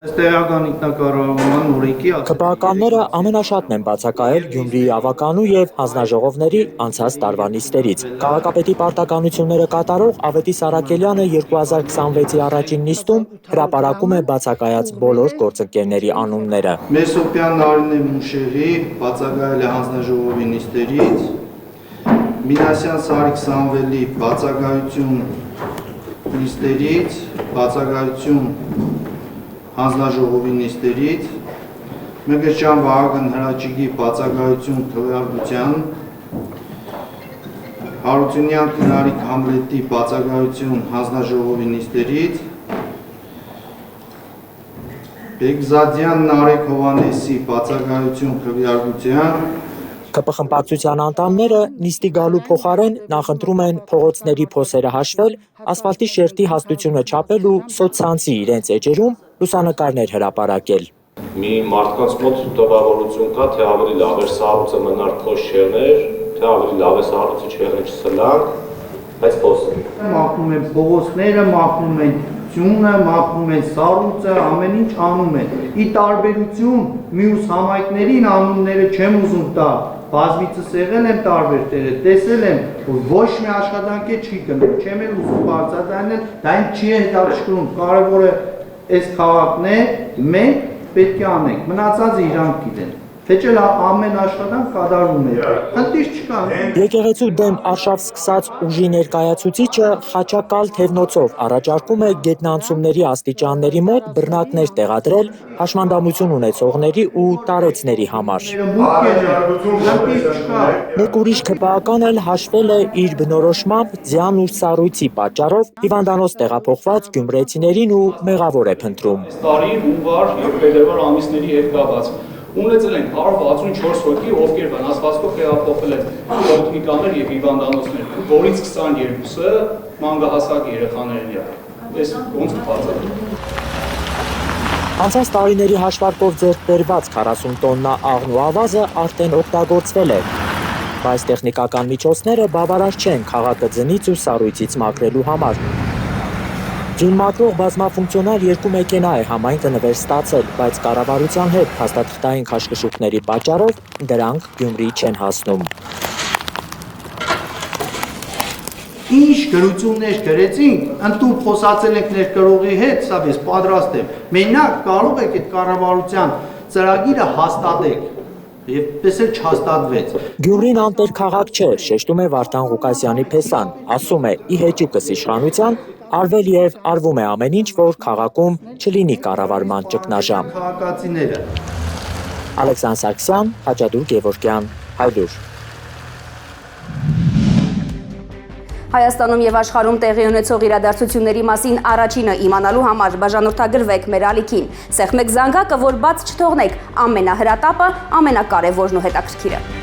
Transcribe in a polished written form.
Տեղական ինքնակառավարման օրենքի ԿՊԱ-կանները ամենաշատն են բացակայել Գյումրիի ավականու և հանձնաժողովների անցած տարվա նիստերից։ Քաղաքապետի պարտականությունները կատարող Ավետիս Առաքելյանը 2026-ի առաջին նիստում հրապարակում է բացակայած բոլոր գործընկերների անունները։ Մեսոպյան Նարինե Մուշեղի բացակայել է հանձնաժողովի նիստերից, Մինասյան Սարիկ Սամվելի բացակայություն նիստերից, բացակայություն հանձնաժողովի նիստերից, Մկրտչյան Վահագն Հրաչիկի բացակայություն քվեարկության, Հարությունյան Քնարիկ Համլետի բացակայություն հանձնաժողովի նիստերից, Բեգզադյան Նարեկ Հովհաննեսի բացակայություն քվեարկության, ԿՊ-խմբակցության անդամները նիստի գալու փոխարեն նախընտրում են փողոցների փոսերը հաշվել, ասֆալտի շերտի հաստությունը չափել ու սոցցանցի իրենց էջերում լուսանկարներ հրապարակել։ Մի մարդկանց մոտ տպավորություն կա, թե ավելի լավ էր սառույցը մնար փոս չեղներ, թե ավելի լավ է սառույցը չեղներ չսլանք, բայց փոսը։ Մաքրում են փողոցները, մաքրում են ձյունը, մաքրում են սառույցը, ամեն ինչ անում են։ Ի տարբերություն մյուս համայնքներին անունները չեմ ուզում տալ, բազմիցս եղել եմ տարբեր տեղեր, տեսել եմ, որ ոչ մի աշխատանք չի գնում, չեմ էլ ուզում բարձրացնել, դա ինձ չի հետաքրքրում, կարևորը այս քաղաքն է, մենք պետք է անենք, մնացածը իրանք գիտեն։ Թե չէ ամեն աշխատանք կատարվում է, խնդիր չկա։ Եկեղեցու դեմ արշավ սկսած ուժի ներկայացուցիչը խաչակալ թևնոցով առաջարկում է գետնանցումների աստիճանների մոտ բռնակներ տեղադրել հաշմանդամություն ունեցողների ու տարեցների համար։ Մեկ ուրիշ ԿՊԱ-կան էլ հաշվել է իր բնորոշմամբ ձյան ու սառույցի պատճառով հիվանդանոց տեղափոխված գյումրեցիներին ու մեղավոր է փնտրում։ Այս տարի հունվար եւ փետրվար ամիսների հետ կապված ունեցել ենք 164 հոգի, ովքեր վնասվածքով տեղափոխվել են պոլիկլինիկաներ եւ հիվանդանոցներ, որից 22-ը մանկահասակ երեխաներ են։ Այս ոնց կբացատրի։ Անցած տարիների հաշվարկով ձեռք բերված 40 տոննա աղն ու ավազը արդեն օգտագործվել է, բայց տեխնիկական միջոցները բավարար չեն քաղաքը ձնից ու սառույցից մաքրելու համար։ Ջին մաքրող բազմաֆունկցիոնալ երկու մեքենա է համայնքը նվեր ստացել, բայց կառավարության հետ փաստաթղթային քաշքշուկների պատճառով դրանք Գյումրի չեն հասնում։ Ինչ գրություններ գրեցինք, ընդդուք խոսացել ենք ներկրողի հետ, սա ես պատրաստ եմ։ Մենակ կարող եք այդ կառավարության ծրագիրը հաստատեք։ Եվ պես էլ չհաստատվեց։ Գյումրին անտեր քաղաք չէ, շեշտում է Վարդան Ղուկասյանի Փեսան, ասում է՝ ի հեճուկս իշխանության արվել եւ արվում է ամեն ինչ, որ քաղաքում չլինի կառավարման ճգնաժամ։ Քաղաքացիները Ալեքսանդր Սարգսյան, Հաճադուր Գևորգյան, 100։ Հայաստանում եւ աշխարհում տեղի ունեցող իրադարձությունների մասին առաջինը իմանալու համար բաժանորդագրվեք մեր ալիքին։ Սեղմեք զանգակը, որ բաց չթողնեք ամենահրատապը, ամենակարևորն ու հետաքրքիրը։